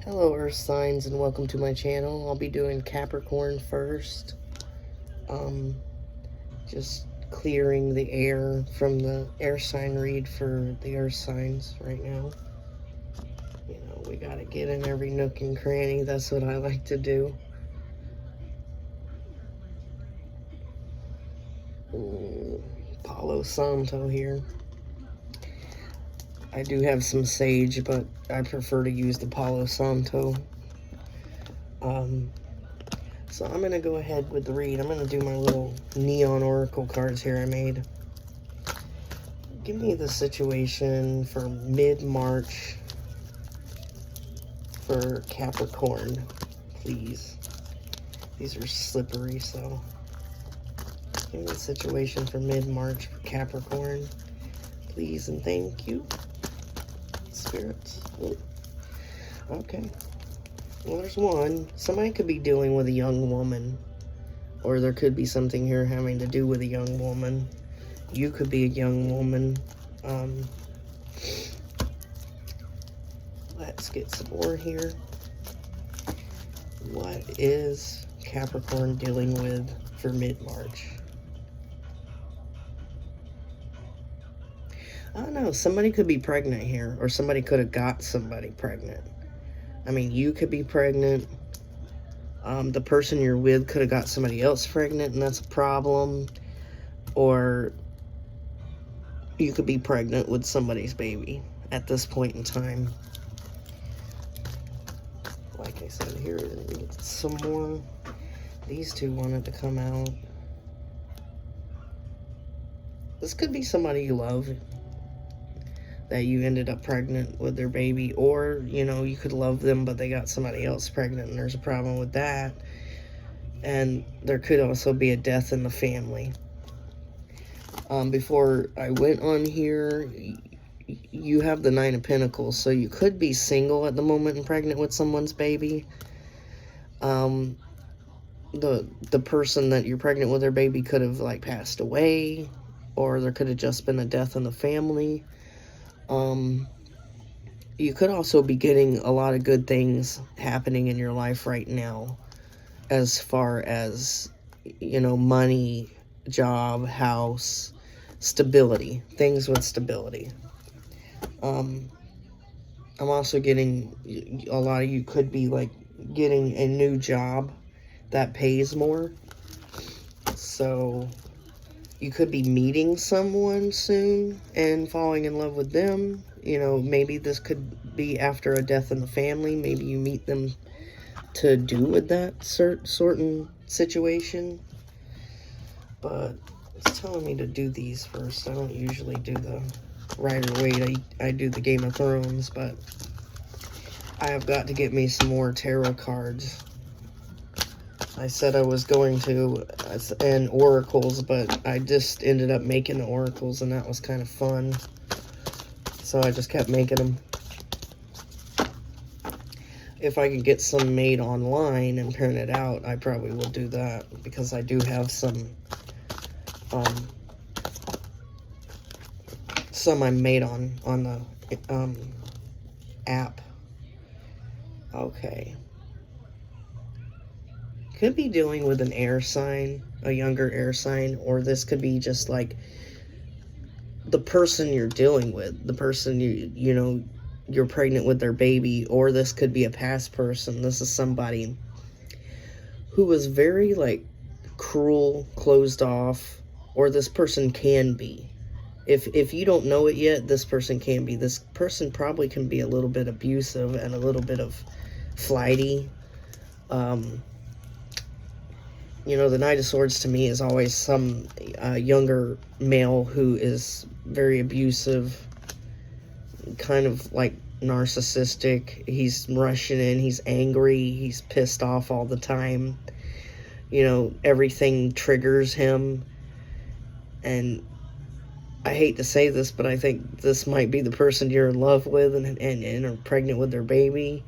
Hello Earth signs and welcome to my channel. I'll be doing Capricorn first. Just clearing the air from the air sign read for the Earth signs right now. You know, we gotta get in every nook and cranny. That's what I like to do. Palo Santo here. I do have some sage, but I prefer to use the Palo Santo. So I'm going to go ahead with the read. I'm going to do my little neon oracle cards here I made. Give me the situation for mid-March for Capricorn, please. These are slippery, so give me the situation for mid-March for Capricorn, please, and thank you. Spirits. Okay. Well, there's one. Somebody could be dealing with a young woman, or there could be something here having to do with a young woman. You could be a young woman. Let's get some more here. What is Capricorn dealing with for mid-March? I don't know, somebody could be pregnant here, or somebody could have got somebody pregnant. I mean, you could be pregnant. The person you're with could have got somebody else pregnant, and that's a problem. Or you could be pregnant with somebody's baby at this point in time. Like I said, here, some more. These two wanted to come out. This could be somebody you love, that you ended up pregnant with their baby, or, you know, you could love them, but they got somebody else pregnant, and there's a problem with that. And there could also be a death in the family. Before I went on here, you have the Nine of Pentacles, so you could be single at the moment and pregnant with someone's baby. The person that you're pregnant with, their baby could have, like, passed away, or there could have just been a death in the family. You could also be getting a lot of good things happening in your life right now, as far as, you know, money, job, house, stability, things with stability. I'm also getting, a lot of you could be, like, getting a new job that pays more. So you could be meeting someone soon and falling in love with them. You know, maybe this could be after a death in the family. Maybe you meet them to do with that certain situation. But it's telling me to do these first. I don't usually do the Rider-Waite. I do the Game of Thrones, but I have got to get me some more tarot cards. I said I was going to, and oracles, but I just ended up making the oracles, and that was kind of fun. So I just kept making them. If I can get some made online and print it out, I probably will do that, because I do have some I made on the app. Okay. Could be dealing with an air sign, a younger air sign, or this could be just like the person you're dealing with, the person you know, you're pregnant with their baby, or this could be a past person. This is somebody who was very, like, cruel, closed off, or this person can be. If you don't know it yet, this person can be. This person probably can be a little bit abusive and a little bit of flighty. You know, the Knight of Swords to me is always some younger male who is very abusive, kind of like narcissistic. He's rushing in, he's angry, he's pissed off all the time. You know, everything triggers him. And I hate to say this, but I think this might be the person you're in love with and are pregnant with their baby.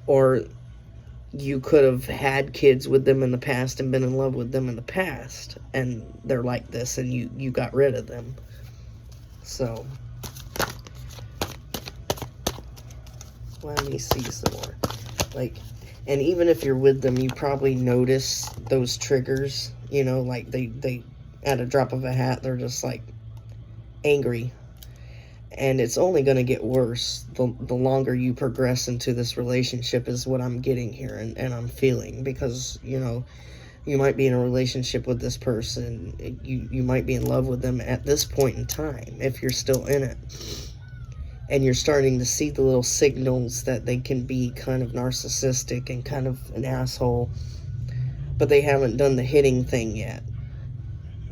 Or you could have had kids with them in the past and been in love with them in the past, and they're like this, and you got rid of them. So let me see some more. Like, and even if you're with them, you probably notice those triggers, you know, like they at a drop of a hat, they're just like angry. And it's only going to get worse the longer you progress into this relationship, is what I'm getting here, and I'm feeling. Because, you know, you might be in a relationship with this person. You might be in love with them at this point in time, if you're still in it. And you're starting to see the little signals that they can be kind of narcissistic and kind of an asshole. But they haven't done the hitting thing yet.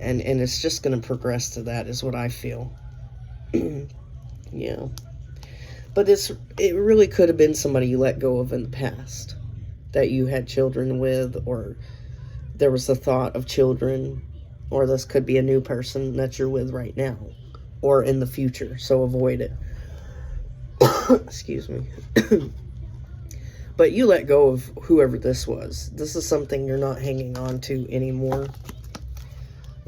And it's just going to progress to that, is what I feel. Yeah. But it really could have been somebody you let go of in the past, that you had children with, or there was the thought of children, or this could be a new person that you're with right now, or in the future, so avoid it. Excuse me. But you let go of whoever this was. This is something you're not hanging on to anymore.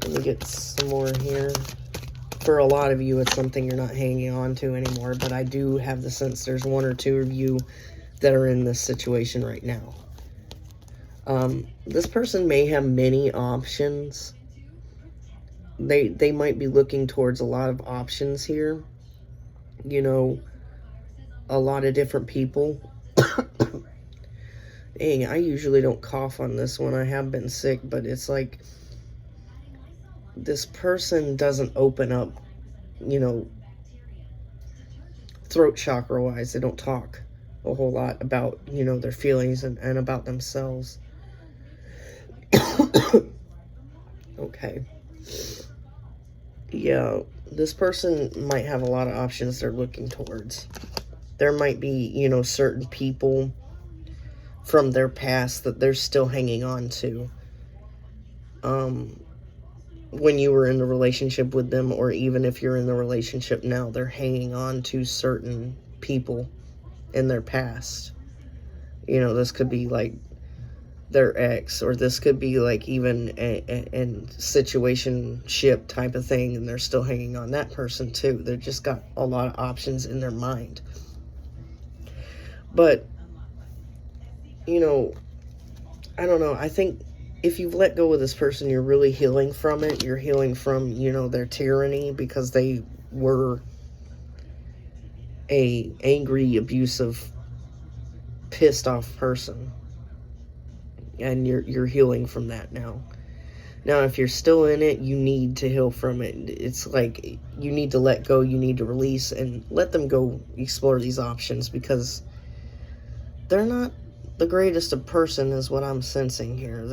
Let me get some more here. For a lot of you, it's something you're not hanging on to anymore, but I do have the sense there's one or two of you that are in this situation right now. This person may have many options. They might be looking towards a lot of options here. You know, a lot of different people. Dang, I usually don't cough on this one. I have been sick, but it's like this person doesn't open up, you know, throat chakra wise. They don't talk a whole lot about, you know, their feelings and about themselves. Okay. Yeah, this person might have a lot of options they're looking towards. There might be, you know, certain people from their past that they're still hanging on to. When you were in the relationship with them, or even if you're in the relationship now, they're hanging on to certain people in their past. You know, this could be like their ex, or this could be like even a situationship type of thing, and they're still hanging on that person too. They've just got a lot of options in their mind. But, you know, I don't know. I think if you've let go of this person, you're really healing from it. You're healing from, you know, their tyranny, because they were a angry, abusive, pissed off person. And you're healing from that now. Now, if you're still in it, you need to heal from it. It's like you need to let go, you need to release, and let them go explore these options, because they're not the greatest of person, is what I'm sensing here.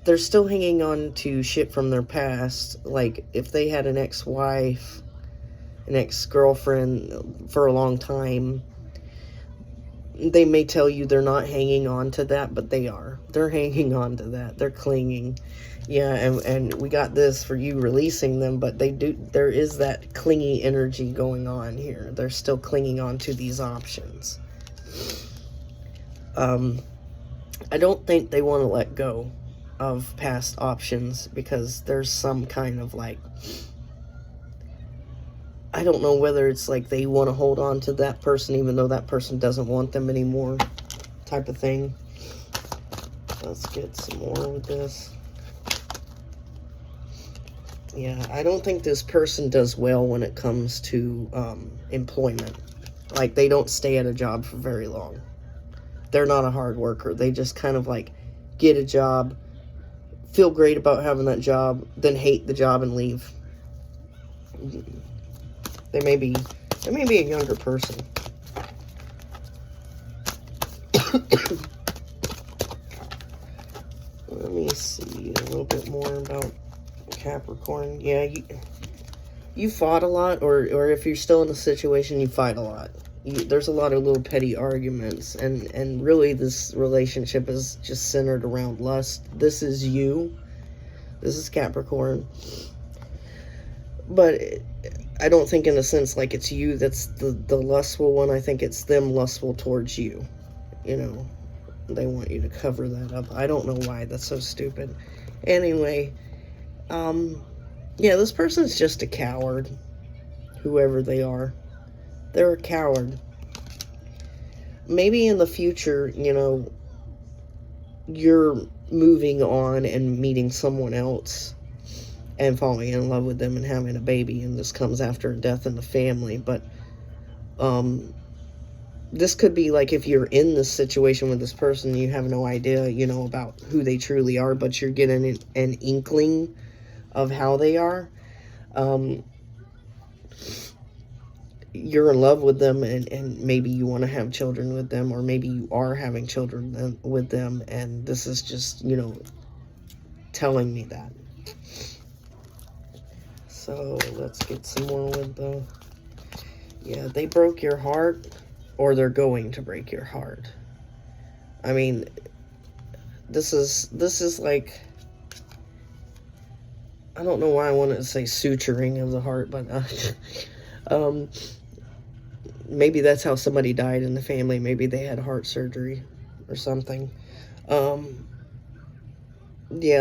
They're still hanging on to shit from their past. Like, if they had an ex-wife, an ex-girlfriend for a long time, they may tell you they're not hanging on to that, but they are. They're hanging on to that. They're clinging. Yeah, and we got this for you releasing them, but there is that clingy energy going on here. They're still clinging on to these options. I don't think they want to let go of past options, because there's some kind of like, I don't know whether it's like they want to hold on to that person even though that person doesn't want them anymore, type of thing. Let's get some more with this. Yeah, I don't think this person does well when it comes to employment. Like, they don't stay at a job for very long. They're not a hard worker. They just kind of like get a job, feel great about having that job, then hate the job and leave. They may be a younger person. Let me see a little bit more about Capricorn. Yeah, you fought a lot, or if you're still in a situation, you fight a lot. There's a lot of little petty arguments, and really this relationship is just centered around lust. This is you. This is Capricorn. But I don't think in a sense like it's you that's the lustful one. I think it's them lustful towards you. You know, they want you to cover that up. I don't know why. That's so stupid. Anyway, yeah, this person's just a coward. Whoever they are. They're a coward. maybe in the future, you know, you're moving on and meeting someone else and falling in love with them and having a baby, and this comes after a death in the family. But this could be like, if you're in this situation with this person, you have no idea, you know, about who they truly are, but you're getting an inkling of how they are. You're in love with them, and maybe you want to have children with them, or maybe you are having children with them, and this is just, you know, telling me that. So let's get some more with the, yeah, they broke your heart, or they're going to break your heart. I mean, this is like, I don't know why I wanted to say suturing of the heart, but maybe that's how somebody died in the family. Maybe they had heart surgery or something. Yeah,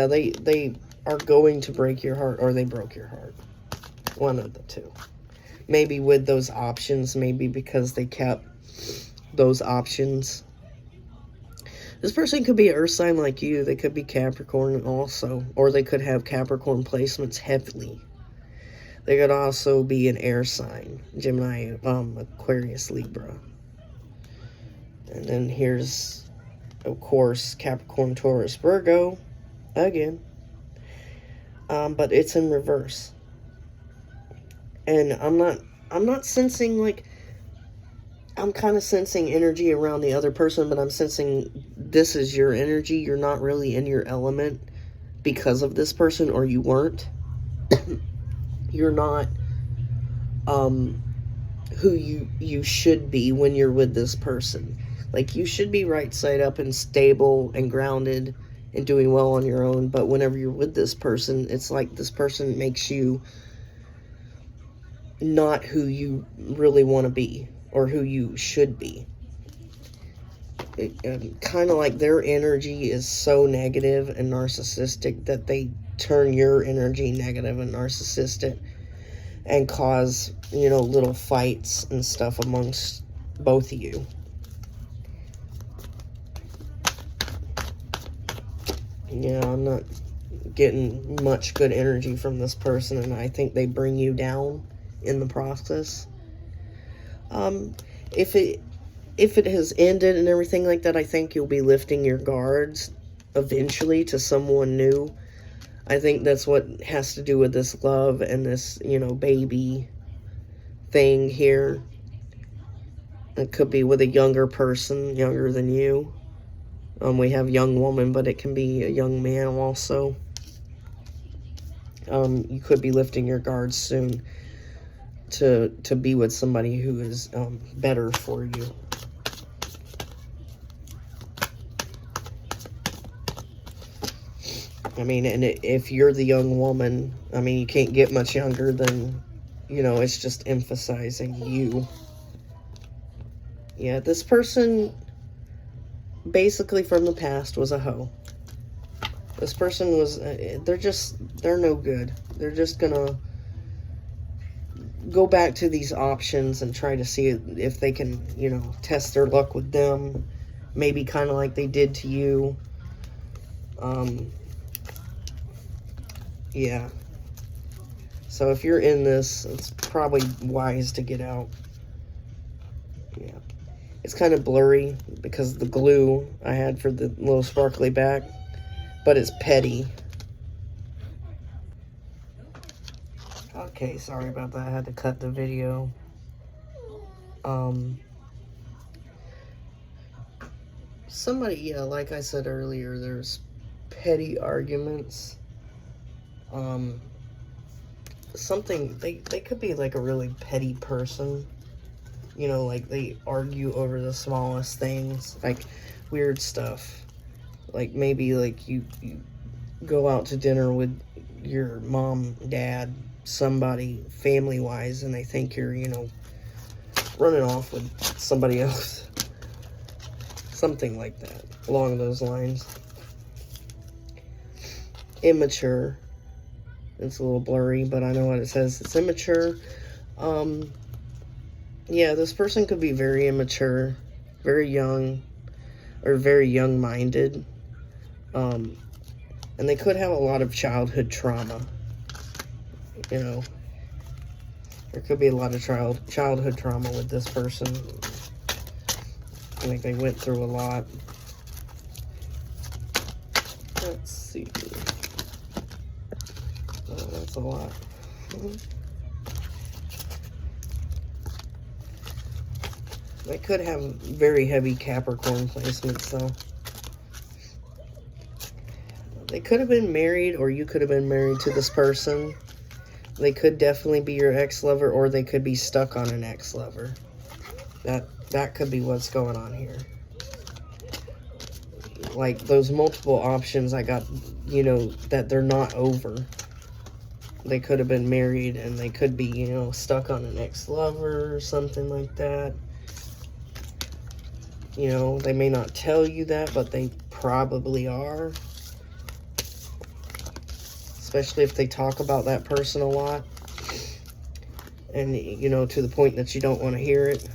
they are going to break your heart, or they broke your heart. One of the two. Maybe with those options, maybe because they kept those options. This person could be an earth sign like you. They could be Capricorn also, or they could have Capricorn placements heavily. They could also be an air sign, Gemini, Aquarius, Libra. And then here's, of course, Capricorn, Taurus, Virgo, again. But it's in reverse. And I'm not sensing, like, I'm kind of sensing energy around the other person, but I'm sensing this is your energy. You're not really in your element because of this person, or you weren't. You're not who you should be when you're with this person. Like, you should be right side up and stable and grounded and doing well on your own, but whenever you're with this person, it's like this person makes you not who you really want to be, or who you should be. Kind of like their energy is so negative and narcissistic that they turn your energy negative and narcissistic and cause, you know, little fights and stuff amongst both of you. Yeah, I'm not getting much good energy from this person, and I think they bring you down in the process. If it has ended and everything like that, I think you'll be lifting your guards eventually to someone new. I think that's what has to do with this love and this, you know, baby thing here. It could be with a younger person, younger than you. We have young woman, but it can be a young man also. You could be lifting your guards soon to be with somebody who is better for you. I mean, and if you're the young woman, I mean, you can't get much younger than, you know, it's just emphasizing you. Yeah, this person, basically from the past, was a hoe. This person was, they're no good. They're just gonna go back to these options and try to see if they can, you know, test their luck with them. Maybe kind of like they did to you. Yeah. So if you're in this, it's probably wise to get out. Yeah. It's kind of blurry because of the glue I had for the little sparkly back, but it's petty. Okay, sorry about that. I had to cut the video. Somebody, yeah, like I said earlier, there's petty arguments. Something, they could be like a really petty person. You know, like they argue over the smallest things, like weird stuff. Like maybe like you go out to dinner with your mom, dad, somebody family-wise, and they think you're, you know, running off with somebody else. Something like that, along those lines. Immature. It's a little blurry, but I know what it says. It's immature. Yeah, this person could be very immature. very young, or very young-minded. And they could have a lot of childhood trauma. You know, there could be a lot of childhood trauma with this person. I think they went through a lot. Let's see. Oh, that's a lot. They could have very heavy Capricorn placements, though. They could have been married, or you could have been married to this person. They could definitely be your ex-lover, or they could be stuck on an ex-lover. That could be what's going on here. Like, those multiple options I got, you know, that they're not over. They could have been married, and they could be, you know, stuck on an ex-lover or something like that. You know, they may not tell you that, but they probably are. Especially if they talk about that person a lot. And, you know, to the point that you don't want to hear it.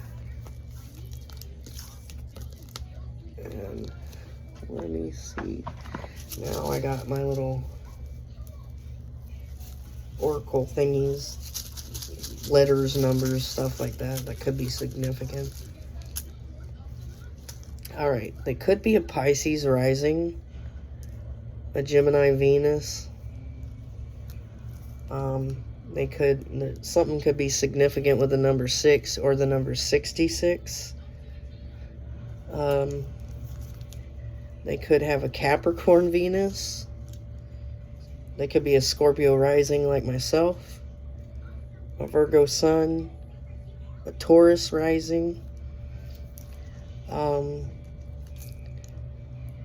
And let me see. Now I got my little oracle thingies. Letters, numbers, stuff like that. That could be significant. Alright, they could be a Pisces rising, a Gemini Venus. Something could be significant with the number 6 or the number 66. They could have a Capricorn Venus. They could be a Scorpio rising like myself, a Virgo sun, a Taurus rising.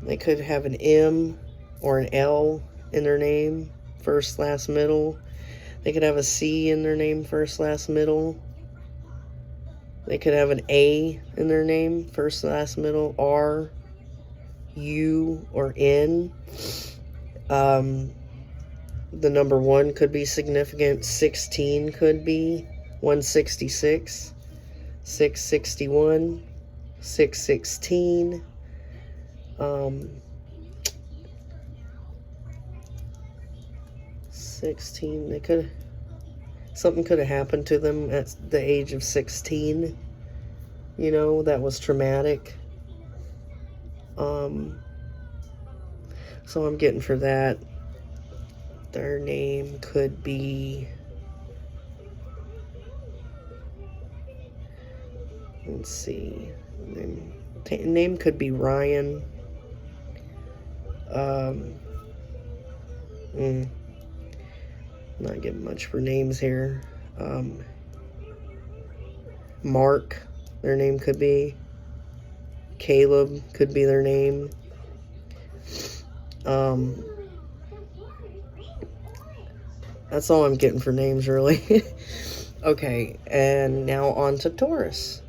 They could have an M or an L in their name, first, last, middle. They could have a C in their name, first, last, middle. They could have an A in their name, first, last, middle, R, U, or N. The number 1 could be significant. 16 could be. 166. 661. 616. 16. Something could have happened to them at the age of 16. You know, that was traumatic. So I'm getting for that. Their name could be, let's see, name could be Ryan. Not getting much for names here. Mark, their name could be. Caleb could be their name. That's all I'm getting for names, really. Okay, and now on to Taurus.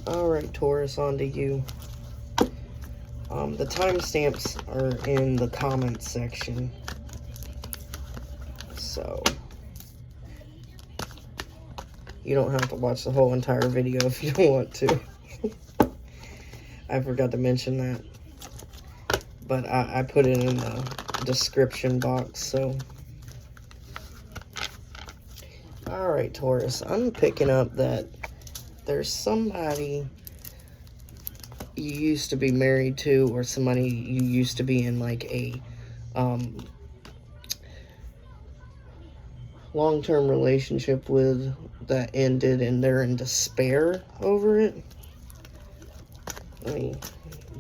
Alright, Taurus, on to you. The timestamps are in the comments section. So, you don't have to watch the whole entire video if you don't want to. I forgot to mention that. But I put it in the description box, so. Alright, Taurus, I'm picking up that there's somebody you used to be married to, or somebody you used to be in like a long-term relationship with that ended, and they're in despair over it. Let me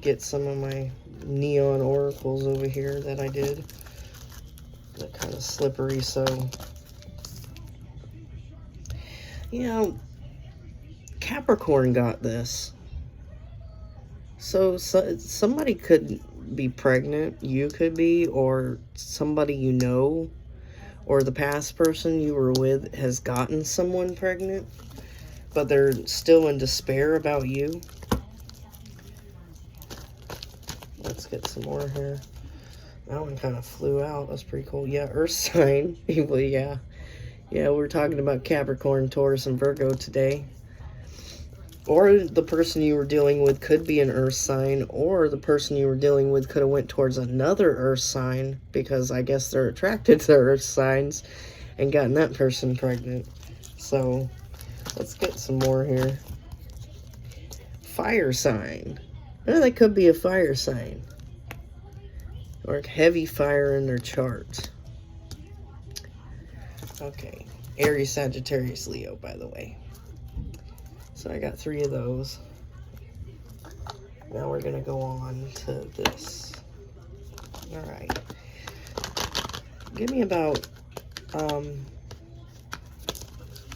get some of my neon oracles over here that I did. They're kind of slippery, so you know, Capricorn got this. So somebody could be pregnant, you could be, or somebody you know, or the past person you were with has gotten someone pregnant, but they're still in despair about you. Let's get some more here. That one kind of flew out. That's pretty cool. Yeah, Earth sign. Well, yeah. Yeah, we're talking about Capricorn, Taurus, and Virgo today. Or the person you were dealing with could be an earth sign, or the person you were dealing with could have went towards another earth sign, because I guess they're attracted to earth signs, and gotten that person pregnant. So, let's get some more here. Fire sign. Oh, they could be a fire sign. Or heavy fire in their chart. Okay. Aries, Sagittarius, Leo, by the way. So I got 3 of those. Now we're going to go on to this. Alright. Give me about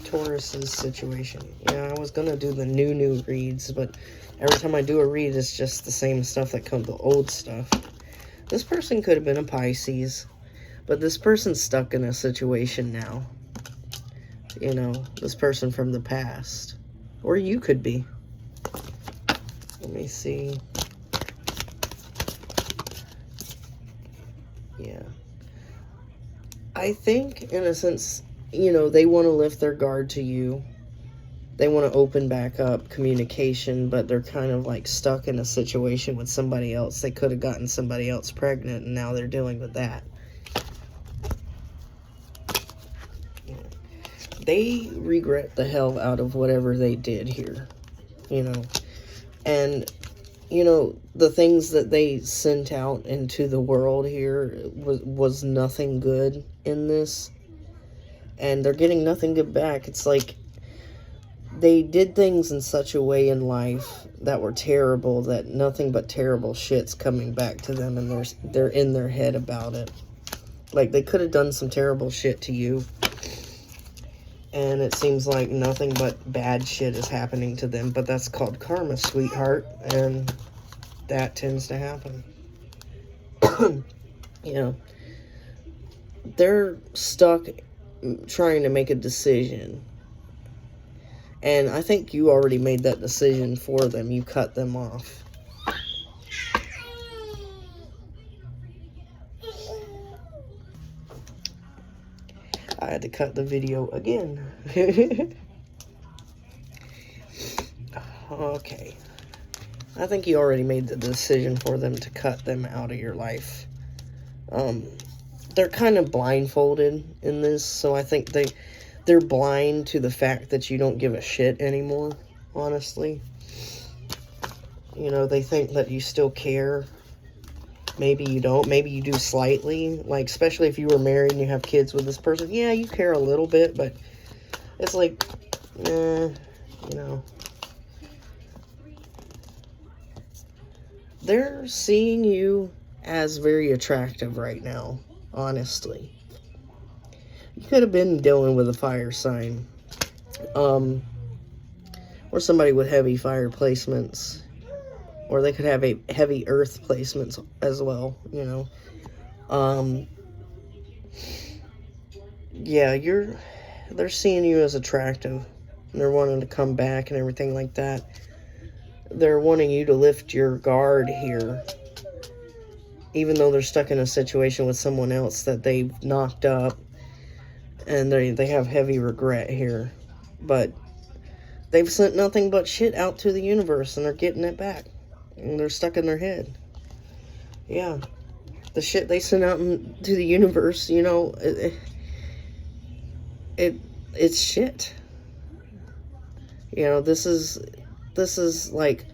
Taurus's situation. Yeah, I was going to do the new reads, but every time I do a read, it's just the same stuff that comes, the old stuff. This person could have been a Pisces, but this person's stuck in a situation now. You know, this person from the past. Or you could be. Let me see. Yeah. I think, in a sense, you know, they want to lift their guard to you. They want to open back up communication, but they're kind of like stuck in a situation with somebody else. They could have gotten somebody else pregnant, and now they're dealing with that. They regret the hell out of whatever they did here, you know. And, you know, the things that they sent out into the world here was nothing good in this. And they're getting nothing good back. It's like they did things in such a way in life that were terrible that nothing but terrible shit's coming back to them, and they're in their head about it. Like, they could have done some terrible shit to you, and it seems like nothing but bad shit is happening to them. But that's called karma, sweetheart. And that tends to happen. You know, they're stuck trying to make a decision. And I think you already made that decision for them. You cut them off. I had to cut the video again. Okay. I think you already made the decision for them to cut them out of your life. They're kind of blindfolded in this, so I think they're blind to the fact that you don't give a shit anymore, honestly. You know, they think that you still care. Maybe you don't. Maybe you do slightly. Like, especially if you were married and you have kids with this person. Yeah, you care a little bit, but it's like, you know. They're seeing you as very attractive right now, honestly. You could have been dealing with a fire sign. Or somebody with heavy fire placements. Or they could have a heavy earth placements as well, you know. Yeah, they're seeing you as attractive. And they're wanting to come back and everything like that. They're wanting you to lift your guard here. Even though they're stuck in a situation with someone else that they've knocked up. And they have heavy regret here. But they've sent nothing but shit out to the universe, and they're getting it back. And they're stuck in their head. Yeah. The shit they sent out to the universe, you know, it's shit. You know, this is like,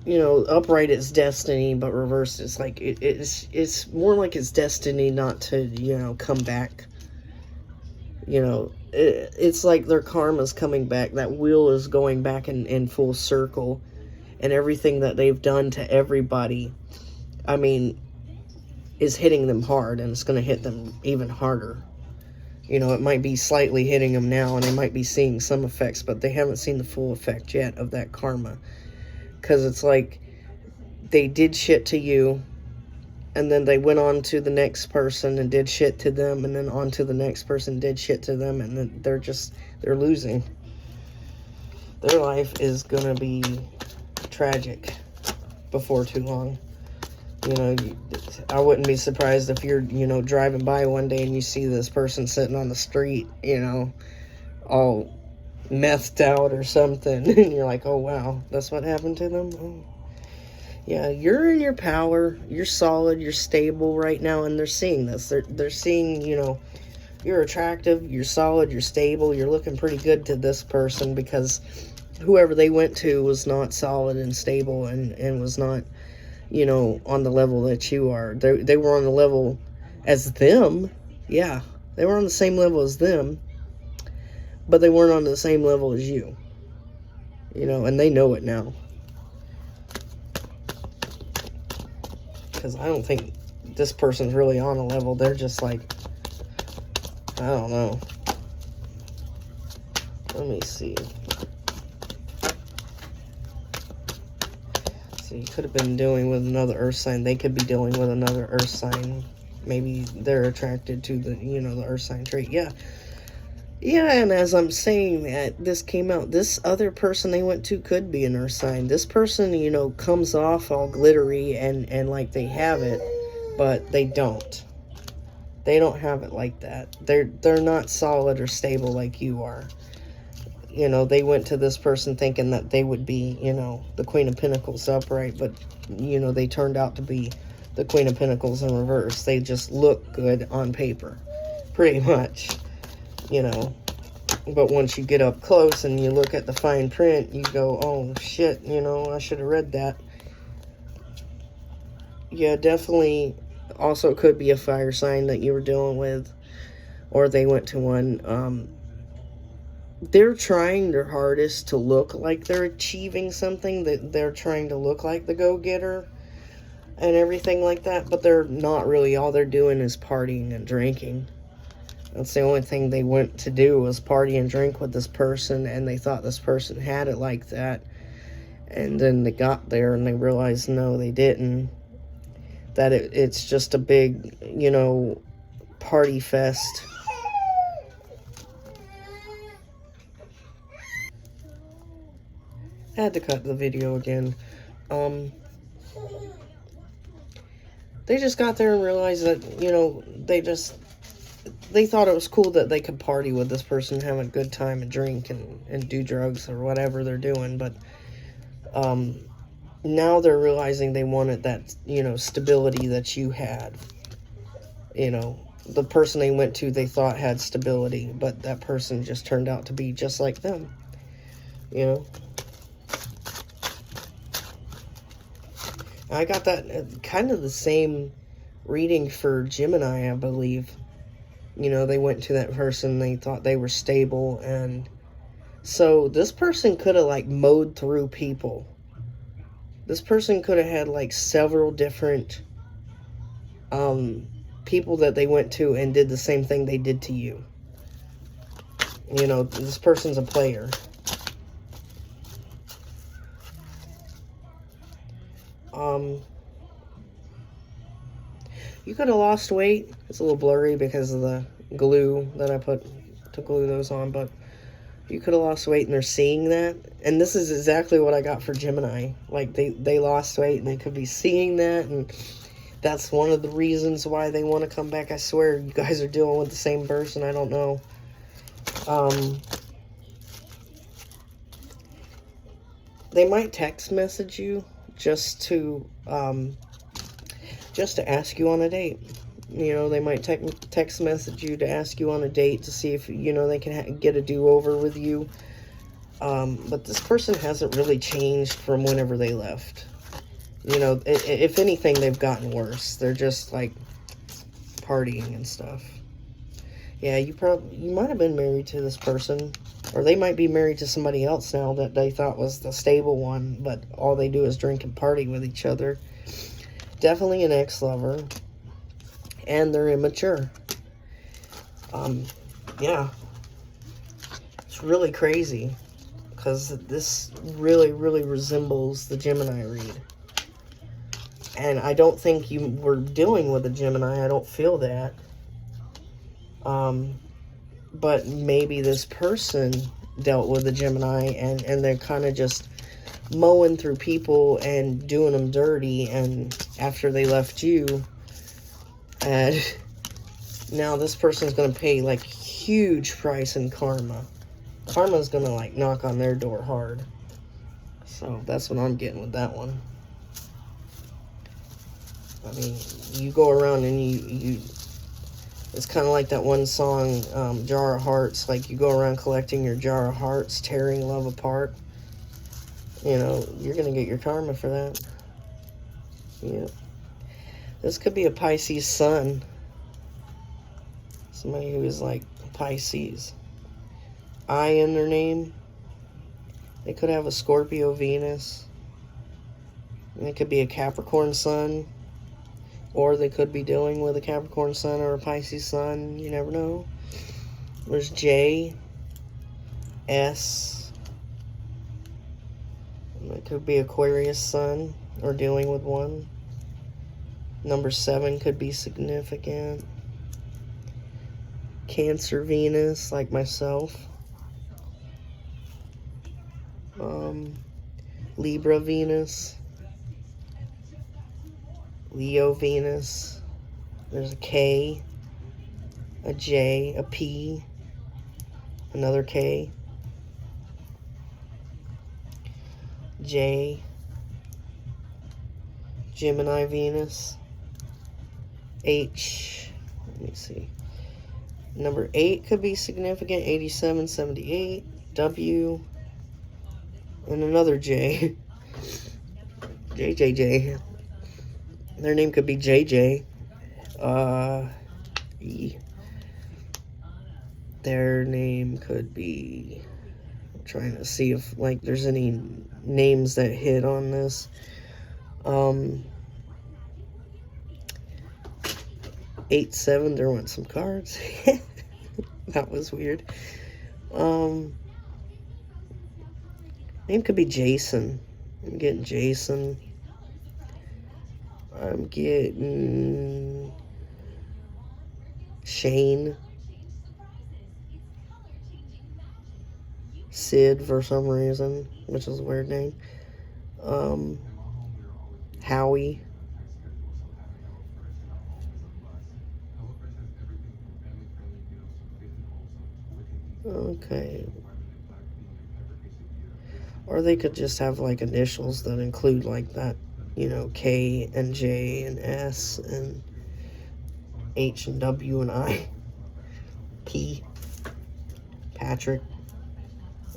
you know, upright is destiny, but reversed is like, it's more like it's destiny not to, you know, come back. You know, it's like their karma's coming back. That wheel is going back in full circle. And everything that they've done to everybody, I mean, is hitting them hard. And it's going to hit them even harder. You know, it might be slightly hitting them now. And they might be seeing some effects. But they haven't seen the full effect yet of that karma. Because it's like, they did shit to you. And then they went on to the next person and did shit to them. And then on to the next person, did shit to them. And then they're losing. Their life is going to be tragic before too long. You know, I wouldn't be surprised if you're, you know, driving by one day and you see this person sitting on the street, you know, all methed out or something. And you're like, oh wow, that's what happened to them? Oh. Yeah, you're in your power. You're solid. You're stable right now, and they're seeing this. They're seeing, you know, you're attractive. You're solid. You're stable. You're looking pretty good to this person, because whoever they went to was not solid and stable, and was not, you know, on the level that you are. They were on the level as them. Yeah, they were on the same level as them, but they weren't on the same level as you. You know, and they know it now. Because I don't think this person's really on a level. They're just like, I don't know. Let me see. So you could have been dealing with another earth sign. They could be dealing with another earth sign. Maybe they're attracted to the, you know, the earth sign trait. Yeah. Yeah, and as I'm saying that, this came out. This other person they went to could be an earth sign. This person, you know, comes off all glittery and like they have it, but they don't. They don't have it like that. They're not solid or stable like you are. You know, they went to this person thinking that they would be, you know, the Queen of Pentacles upright, but, you know, they turned out to be the Queen of Pentacles in reverse. They just look good on paper, pretty much. You know, but once you get up close and you look at the fine print, you go, oh shit, you know, I should have read that. Yeah, definitely. Also could be a fire sign that you were dealing with, or they went to one. They're trying their hardest to look like they're achieving something, that they're trying to look like the go-getter and everything like that, but they're not really. All they're doing is partying and drinking. That's the only thing they went to do, was party and drink with this person, and they thought this person had it like that. And then they got there and they realized, no, they didn't. That it's just a big, you know, party fest. I had to cut the video again. They just got there and realized that, you know, they thought it was cool that they could party with this person, have a good time and drink and do drugs or whatever they're doing. But now they're realizing they wanted that, you know, stability that you had. You know, the person they went to, they thought had stability, but that person just turned out to be just like them. You know? I got that kind of the same reading for Gemini, I believe. You know, they went to that person, they thought they were stable, and so this person could have, like, mowed through people. This person could have had, like, several different people that they went to and did the same thing they did to you. You know, this person's a player. You could have lost weight. It's a little blurry because of the glue that I put to glue those on, but you could have lost weight and they're seeing that. And this is exactly what I got for Gemini. Like, they lost weight and they could be seeing that, and that's one of the reasons why they want to come back. I swear, you guys are dealing with the same person. I don't know. They might text message you just to ask you on a date. You know, they might text message you to ask you on a date to see if, you know, they can get a do-over with you. But this person hasn't really changed from whenever they left. You know, if anything, they've gotten worse. They're just, like, partying and stuff. Yeah, you might have been married to this person. Or they might be married to somebody else now that they thought was the stable one, but all they do is drink and party with each other. Definitely an ex-lover. And they're immature. Yeah. It's really crazy. Because this really, really resembles the Gemini read. And I don't think you were dealing with a Gemini. I don't feel that. But maybe this person dealt with a Gemini and they're kind of just mowing through people and doing them dirty, and after they left you, and now this person's going to pay like huge price in karma. Karma's gonna like knock on their door hard. So that's what I'm getting with that one. I mean, you go around and you it's kind of like that one song, Jar of Hearts. Like, you go around collecting your jar of hearts, tearing love apart. You know, you're going to get your karma for that. Yeah. This could be a Pisces sun. Somebody who is like Pisces. I in their name. They could have a Scorpio Venus. And it could be a Capricorn sun. Or they could be dealing with a Capricorn sun or a Pisces sun. You never know. There's J, S. And it could be Aquarius sun or dealing with one. Number 7 could be significant. Cancer Venus, like myself. Libra Venus. Leo Venus. There's a K, a J, a P, another K, J, Gemini Venus, H, let me see. Number 8 could be significant, 87, 78, W, and another J, JJJ. Their name could be JJ. E. Their name could be... I'm trying to see if, like, there's any names that hit on this. 8-7, there went some cards. That was weird. Name could be Jason. I'm getting Jason. I'm getting Shane. Sid for some reason, which is a weird name. Howie. Okay. Or they could just have like initials that include like that, you know, K and J and S and H and W and I. P. Patrick.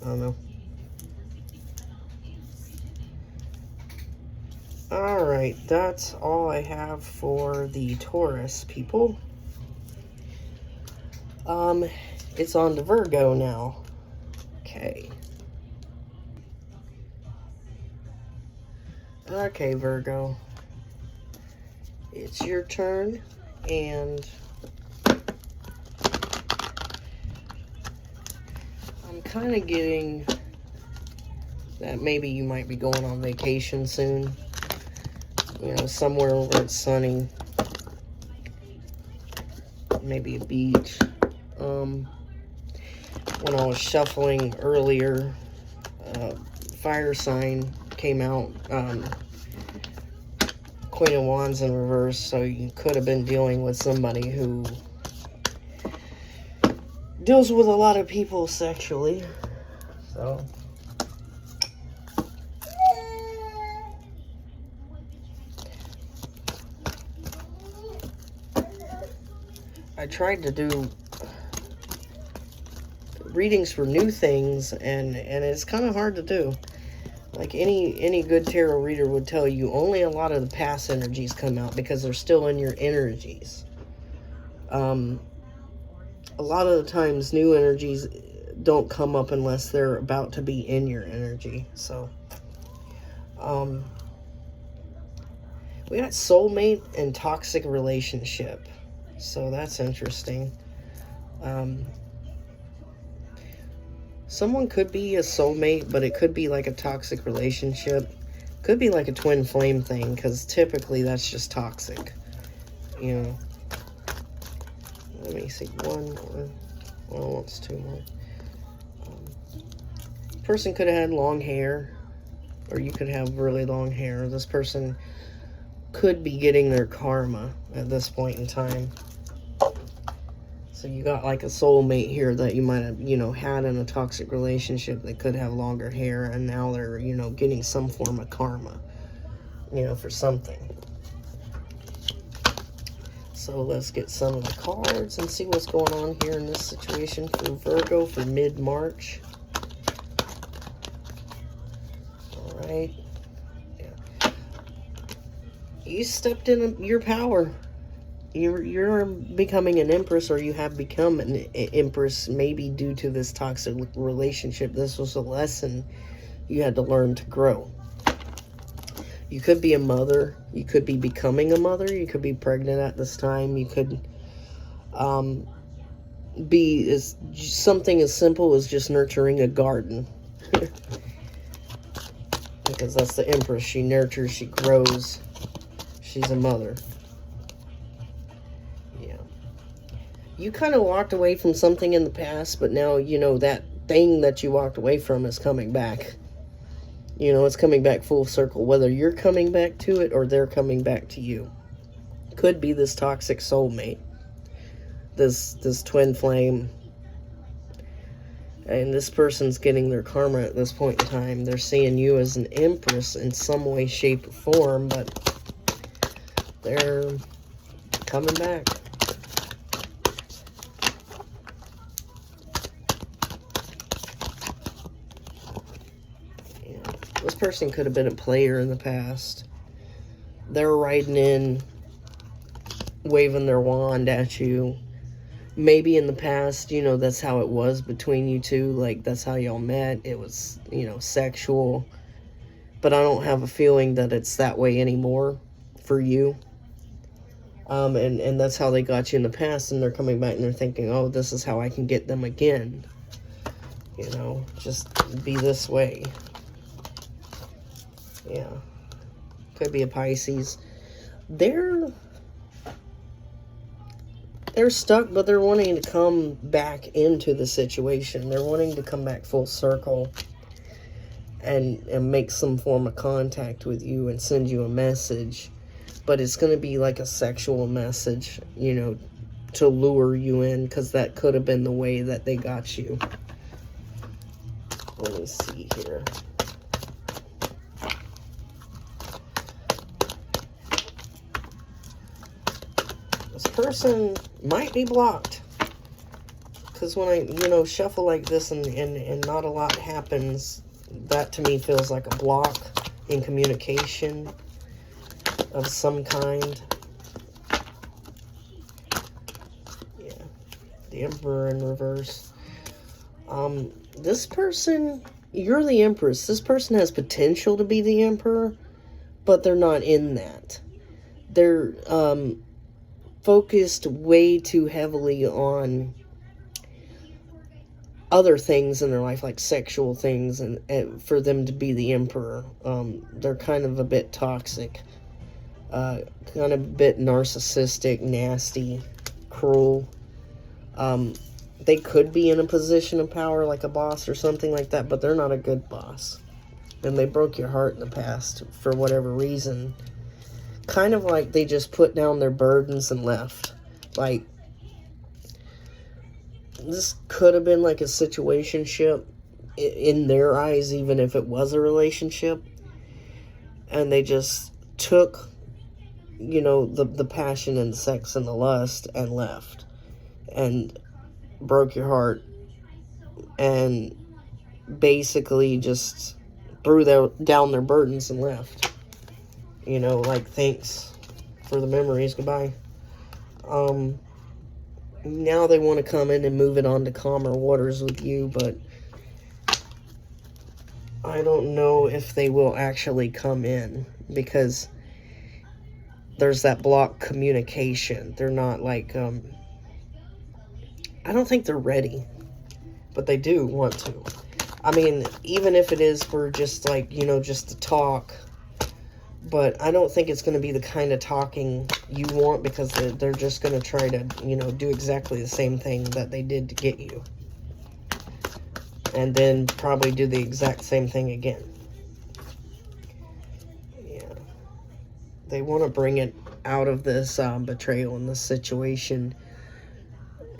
I don't know. Alright, that's all I have for the Taurus people. It's on to Virgo now. Okay. Okay, Virgo. It's your turn, and I'm kind of getting that maybe you might be going on vacation soon. You know, somewhere where it's sunny. Maybe a beach. When I was shuffling earlier, fire sign came out. Queen of Wands in reverse, so you could have been dealing with somebody who deals with a lot of people sexually. So I tried to do readings for new things, and it's kind of hard to do. Like any good tarot reader would tell you, only a lot of the past energies come out because they're still in your energies. A lot of the times new energies don't come up unless they're about to be in your energy. So we got soulmate and toxic relationship, so that's interesting. Someone could be a soulmate, but it could be like a toxic relationship. Could be like a twin flame thing, because typically that's just toxic. You know. Let me see. One more. Well, it's 2 more. Person could have had long hair, or you could have really long hair. This person could be getting their karma at this point in time. So you got like a soulmate here that you might have, had in a toxic relationship. They could have longer hair, and now they're, getting some form of karma, for something. So let's get some of the cards and see what's going on here in this situation for Virgo for mid-March. All right. Yeah. You stepped in your power. You're becoming an empress, or you have become an empress, maybe due to this toxic relationship. This was a lesson you had to learn to grow. You could be a mother. You could be becoming a mother. You could be pregnant at this time. You could be something as simple as just nurturing a garden. Because that's the empress. She nurtures, she grows. She's a mother. You kind of walked away from something in the past, but now, that thing that you walked away from is coming back. It's coming back full circle, whether you're coming back to it or they're coming back to you. Could be this toxic soulmate, this twin flame. And this person's getting their karma at this point in time. They're seeing you as an empress in some way, shape, or form, but they're coming back. This person could have been a player in the past. They're riding in, waving their wand at you. Maybe in the past, that's how it was between you two. Like, that's how y'all met. It was, sexual. But I don't have a feeling that it's that way anymore for you. And that's how they got you in the past. And they're coming back and they're thinking, oh, this is how I can get them again. Just be this way. Yeah, could be a Pisces. They're stuck, but they're wanting to come back into the situation. They're wanting to come back full circle and make some form of contact with you and send you a message. But it's going to be like a sexual message, to lure you in, because that could have been the way that they got you. Let me see here. Person might be blocked, because when I shuffle like this and not a lot happens, that to me feels like a block in communication of some kind. Yeah, the Emperor in reverse. This person, you're the Empress. This person has potential to be the Emperor, but they're not in that. They're focused way too heavily on other things in their life, like sexual things, and for them to be the Emperor. They're kind of a bit toxic, kind of a bit narcissistic, nasty, cruel. They could be in a position of power, like a boss or something like that, but they're not a good boss. And they broke your heart in the past for whatever reason. Kind of like they just put down their burdens and left. Like, this could have been like a situationship in their eyes, even if it was a relationship. And they just took, the passion and sex and the lust and left. And broke your heart. And basically just threw down their burdens and left. Like, thanks for the memories, goodbye. Now they want to come in and move it on to calmer waters with you, but I don't know if they will actually come in, because there's that blocked communication. They're not like, I don't think they're ready, but they do want to. I mean, even if it is for just like, just to talk. But I don't think it's going to be the kind of talking you want, because they're just going to try to, do exactly the same thing that they did to get you. And then probably do the exact same thing again. Yeah. They want to bring it out of this betrayal in this situation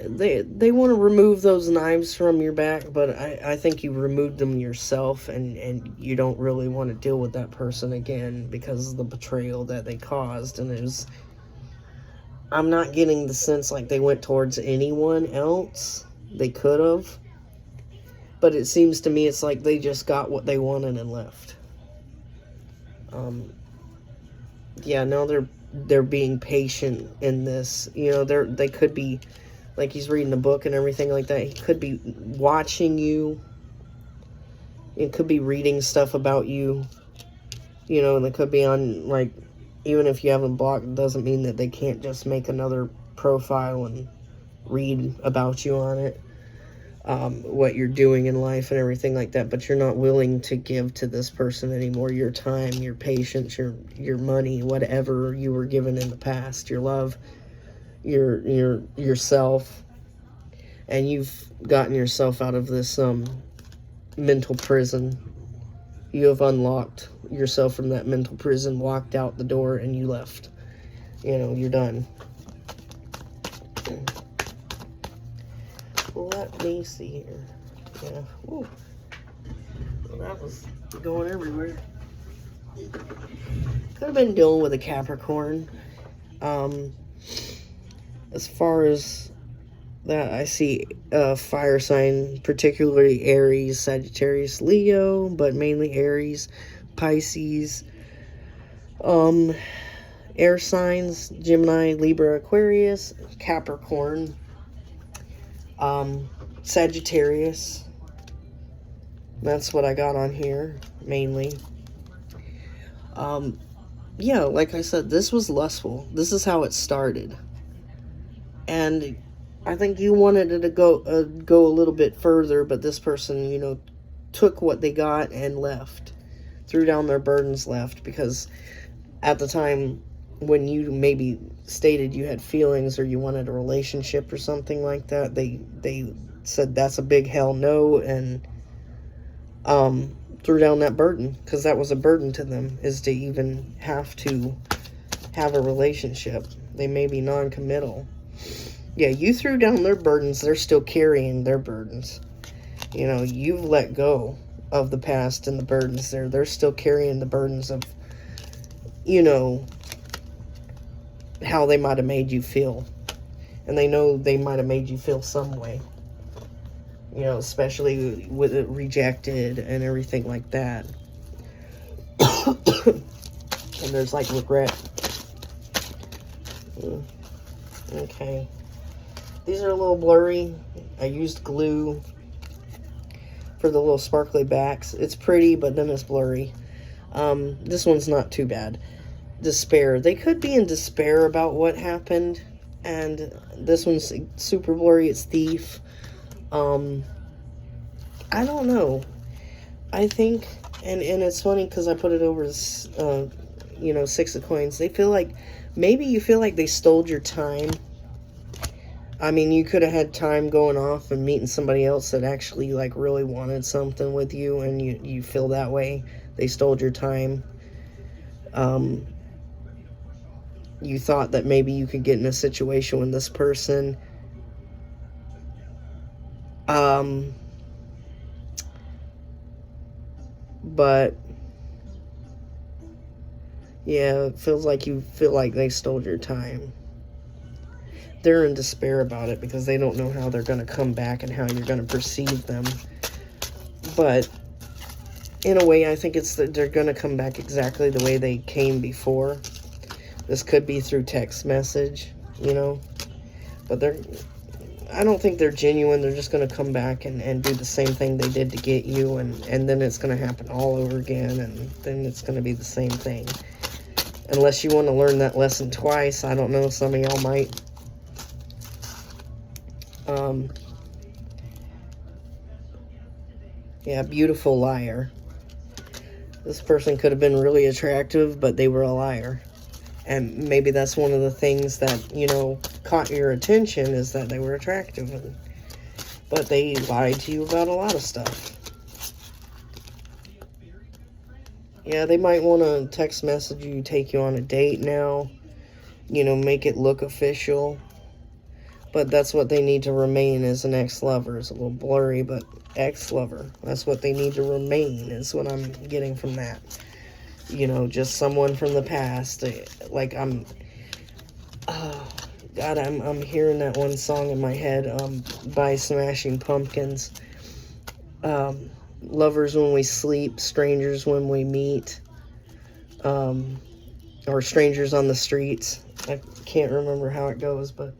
they want to remove those knives from your back, but I think you removed them yourself, and you don't really want to deal with that person again because of the betrayal that they caused. And I'm not getting the sense like they went towards anyone else. They could have, but it seems to me it's like they just got what they wanted and left. Yeah, now they're being patient in this. You know, they could be, like, he's reading a book and everything like that. He could be watching you. It could be reading stuff about you. You know, and they could be on, like, even if you haven't blocked, it doesn't mean that they can't just make another profile and read about you on it. What you're doing in life and everything like that, but you're not willing to give to this person anymore your time, your patience, your money, whatever you were given in the past, your love, yourself, and you've gotten yourself out of this mental prison. You have unlocked yourself from that mental prison, walked out the door, and you left. You know, you're done. Let me see here. Yeah. Ooh. Well, that was going everywhere. Could have been dealing with a Capricorn. As far as that, I see fire sign, particularly Aries, Sagittarius, Leo, but mainly Aries, Pisces, air signs, Gemini, Libra, Aquarius, Capricorn, Sagittarius. That's what I got on here, mainly. Yeah, like I said, this was lustful. This is how it started. And I think you wanted it to go a little bit further, but this person, you know, took what they got and left. Threw down their burdens, left, because at the time when you maybe stated you had feelings or you wanted a relationship or something like that, they said that's a big hell no, and threw down that burden, because that was a burden to them, is to even have to have a relationship. They may be non-committal. Yeah, you threw down their burdens, they're still carrying their burdens. You know, you've let go of the past and the burdens there. They're still carrying the burdens of, you know, how they might have made you feel. And they know they might have made you feel some way. You know, especially with it rejected and everything like that. And there's like regret. Okay. These are a little blurry. I used glue for the little sparkly backs. It's pretty, but then it's blurry. This one's not too bad. Despair. They could be in despair about what happened. And this one's super blurry. It's thief. I don't know. I think, and it's funny because I put it over this, you know, 6 of coins. They feel like, maybe you feel like they stole your time. I mean, you could have had time going off and meeting somebody else that actually, like, really wanted something with you, and you feel that way. They stole your time. You thought that maybe you could get in a situation with this person. But yeah, it feels like you feel like they stole your time. They're in despair about it because they don't know how they're going to come back and how you're going to perceive them. But in a way, I think it's that they're going to come back exactly the way they came before. This could be through text message, you know. But I don't think they're genuine. They're just going to come back and do the same thing they did to get you. And then it's going to happen all over again. And then it's going to be the same thing. Unless you want to learn that lesson twice. I don't know. Some of y'all might. Yeah, beautiful liar. This person could have been really attractive, but they were a liar. And maybe that's one of the things that, you know, caught your attention, is that they were attractive. But they lied to you about a lot of stuff. Yeah, they might want to text message you, take you on a date now. You know, make it look official. But that's what they need to remain as an ex-lover. It's a little blurry, but ex-lover. That's what they need to remain is what I'm getting from that. You know, just someone from the past. Like God, I'm hearing that one song in my head by Smashing Pumpkins. Lovers when we sleep, strangers when we meet. Or strangers on the streets. I can't remember how it goes, but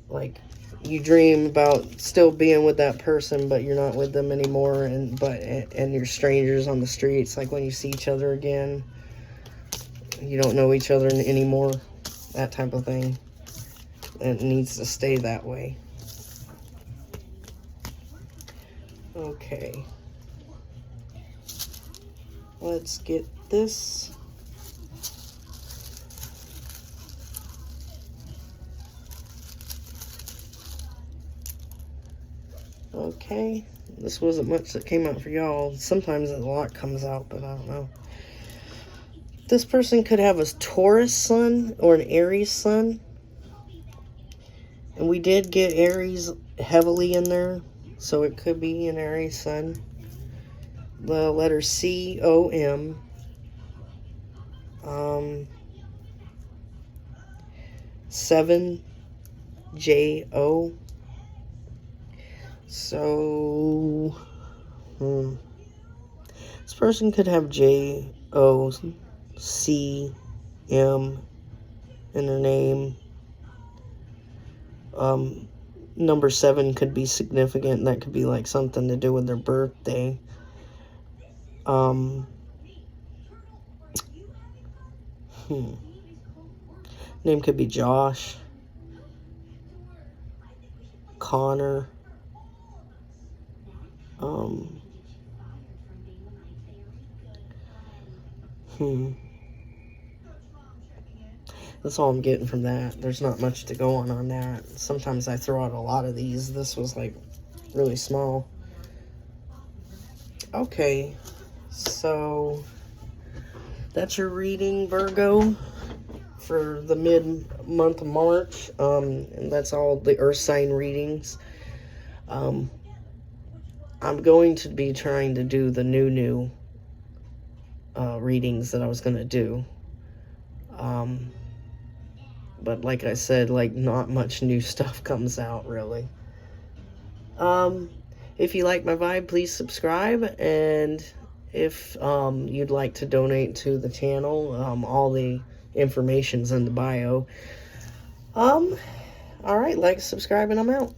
like you dream about still being with that person, but you're not with them anymore, and you're strangers on the streets. Like when you see each other again, you don't know each other anymore. That type of thing. It needs to stay that way. Okay. Let's get this. Okay, this wasn't much that came out for y'all. Sometimes a lot comes out, but I don't know. This person could have a Taurus sun or an Aries sun. And we did get Aries heavily in there, so it could be an Aries sun. The letter C-O-M. 7-J-O. So, this person could have J-O-C-M in their name. Number 7 could be significant. That could be like something to do with their birthday. Name could be Josh, Connor. That's all I'm getting from that. There's not much to go on that. Sometimes I throw out a lot of these. This was like really small. Okay, so that's your reading, Virgo, for the mid-month of March. And that's all the earth sign readings. I'm going to be trying to do the new readings that I was going to do. But like I said, like not much new stuff comes out really. If you like my vibe, please subscribe, and if you'd like to donate to the channel, all the information's in the bio. Alright, like, subscribe, and I'm out.